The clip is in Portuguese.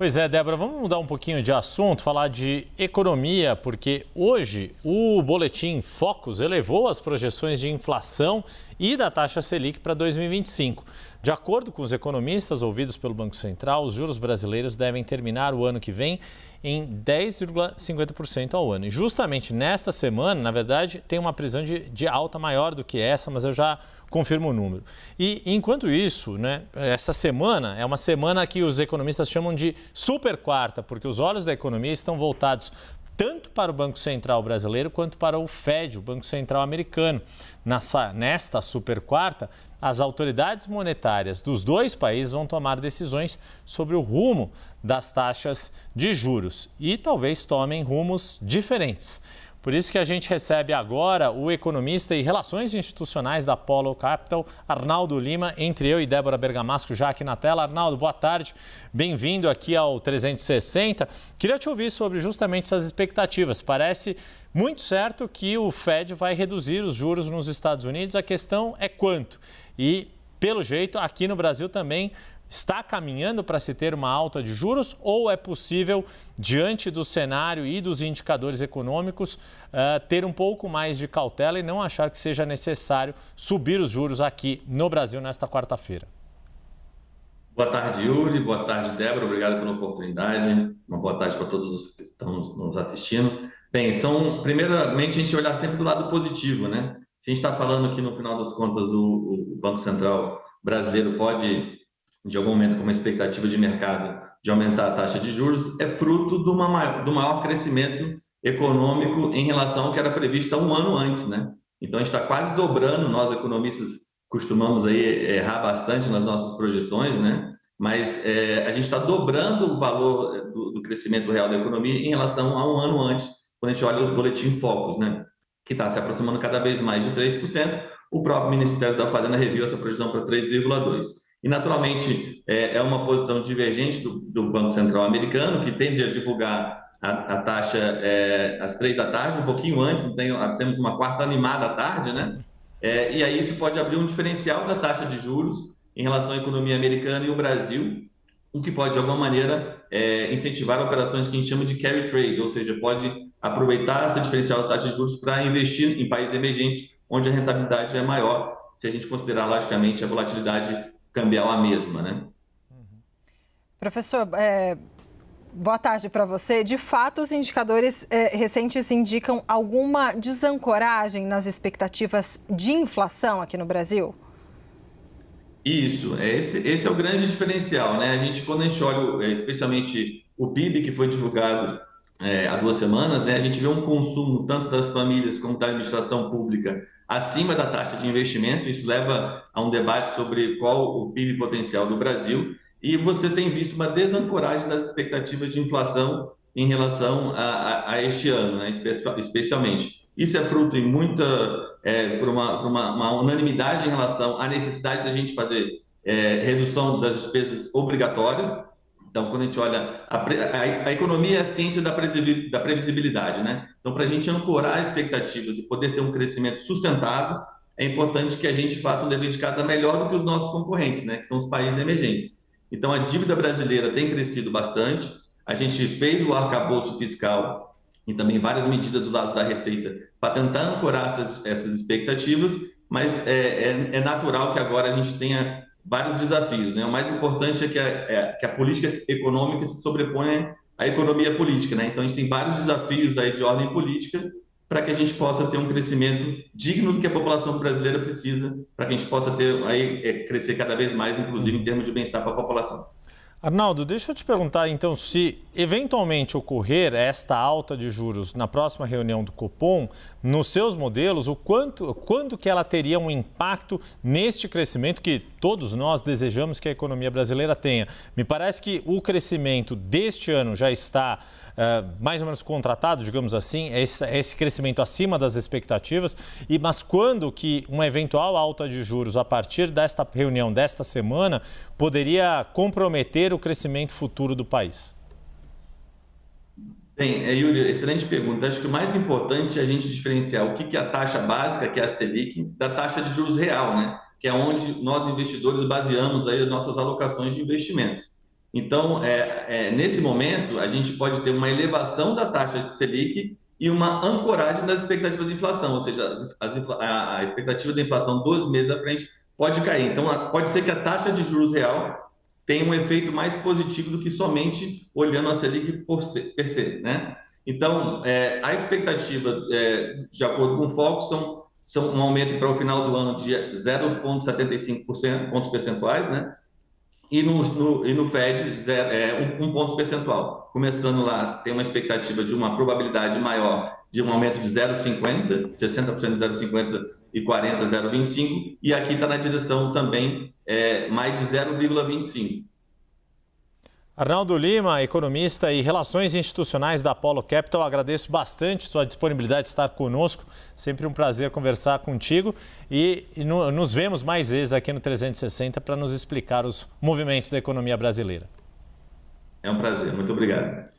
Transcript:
Pois é, Débora, vamos mudar um pouquinho de assunto, falar de economia, porque hoje o boletim Focus elevou as projeções de inflação e da taxa Selic para 2025. De acordo com os economistas ouvidos pelo Banco Central, os juros brasileiros devem terminar o ano que vem em 10,50% ao ano. E justamente nesta semana, na verdade, tem uma previsão de alta maior do que essa, mas eu já confirmo o número. E enquanto isso, essa semana é uma semana que os economistas chamam de super quarta, porque os olhos da economia estão voltados tanto para o Banco Central brasileiro quanto para o Fed, o Banco Central americano. Nesta super quarta, as autoridades monetárias dos dois países vão tomar decisões sobre o rumo das taxas de juros e talvez tomem rumos diferentes. Por isso que a gente recebe agora o economista e relações institucionais da Polo Capital, Arnaldo Lima, entre eu e Débora Bergamasco já aqui na tela. Arnaldo, boa tarde, bem-vindo aqui ao 360. Queria te ouvir sobre justamente essas expectativas. Parece muito certo que o Fed vai reduzir os juros nos Estados Unidos, a questão é quanto. E, pelo jeito, aqui no Brasil também está caminhando para se ter uma alta de juros ou é possível, diante do cenário e dos indicadores econômicos, ter um pouco mais de cautela e não achar que seja necessário subir os juros aqui no Brasil nesta quarta-feira? Boa tarde, Yuri. Boa tarde, Débora. Obrigado pela oportunidade. Uma boa tarde para todos os que estão nos assistindo. Bem, primeiramente, a gente olhar sempre do lado positivo, né? Se a gente está falando que, no final das contas, o Banco Central brasileiro pode, de algum momento, com uma expectativa de mercado de aumentar a taxa de juros, é fruto do maior crescimento econômico em relação ao que era previsto há um ano antes, né? Então, a gente está quase dobrando. Nós, economistas, costumamos aí errar bastante nas nossas projeções, né? Mas a gente está dobrando o valor do crescimento real da economia em relação a um ano antes, quando a gente olha o boletim Focus, né? Que está se aproximando cada vez mais de 3%. O próprio Ministério da Fazenda reviu essa projeção para 3,2%. E, naturalmente, é uma posição divergente do Banco Central americano, que tende a divulgar a taxa às 3 da tarde, um pouquinho antes, temos uma quarta animada à tarde, né? E aí isso pode abrir um diferencial da taxa de juros em relação à economia americana e o Brasil, o que pode, de alguma maneira, incentivar operações que a gente chama de carry trade, ou seja, pode aproveitar esse diferencial da taxa de juros para investir em países emergentes, onde a rentabilidade é maior, se a gente considerar, logicamente, a volatilidade cambial a mesma, né? Professor, boa tarde para você. De fato, os indicadores recentes indicam alguma desancoragem nas expectativas de inflação aqui no Brasil? Isso, esse é o grande diferencial, né? Quando a gente olha, especialmente o PIB que foi divulgado há 2 semanas, né? A gente vê um consumo tanto das famílias como da administração pública acima da taxa de investimento. Isso leva a um debate sobre qual o PIB potencial do Brasil. E você tem visto uma desancoragem das expectativas de inflação em relação a este ano, né? Especialmente. Isso é fruto por uma unanimidade em relação à necessidade de a gente fazer redução das despesas obrigatórias. Então, quando a gente olha, a economia é a ciência da previsibilidade, né? Então, para a gente ancorar expectativas e poder ter um crescimento sustentável, é importante que a gente faça um dever de casa melhor do que os nossos concorrentes, né? Que são os países emergentes. Então, a dívida brasileira tem crescido bastante. A gente fez o arcabouço fiscal e também várias medidas do lado da Receita para tentar ancorar essas expectativas, mas é natural que agora a gente tenha vários desafios, né? O mais importante é que a política econômica se sobreponha à economia política, né? Então, a gente tem vários desafios aí de ordem política para que a gente possa ter um crescimento digno do que a população brasileira precisa, para que a gente possa crescer cada vez mais, inclusive em termos de bem-estar para a população. Arnaldo, deixa eu te perguntar, então, se eventualmente ocorrer esta alta de juros na próxima reunião do Copom, nos seus modelos, quando que ela teria um impacto neste crescimento que todos nós desejamos que a economia brasileira tenha? Me parece que o crescimento deste ano já está mais ou menos contratado, digamos assim, esse crescimento acima das expectativas, mas quando que uma eventual alta de juros a partir desta reunião desta semana poderia comprometer o crescimento futuro do país? Bem, Yuri, excelente pergunta. Acho que o mais importante é a gente diferenciar o que é a taxa básica, que é a Selic, da taxa de juros real, né? Que é onde nós investidores baseamos aí as nossas alocações de investimentos. Então, nesse momento, a gente pode ter uma elevação da taxa de Selic e uma ancoragem das expectativas de inflação, ou seja, a expectativa de inflação 12 meses à frente pode cair. Então, pode ser que a taxa de juros real tenha um efeito mais positivo do que somente olhando a Selic per se, né? Então, a expectativa, de acordo com o Foco, são um aumento para o final do ano de 0,75 pontos percentuais, né? E no Fed, 1 ponto percentual. Começando lá, tem uma expectativa de uma probabilidade maior de um aumento de 0,50, 60% de 0,50 e 40%, 0,25, e aqui está na direção também mais de 0,25. Arnaldo Lima, economista e relações institucionais da Apollo Capital, agradeço bastante sua disponibilidade de estar conosco. Sempre um prazer conversar contigo e nos vemos mais vezes aqui no 360 para nos explicar os movimentos da economia brasileira. É um prazer, muito obrigado.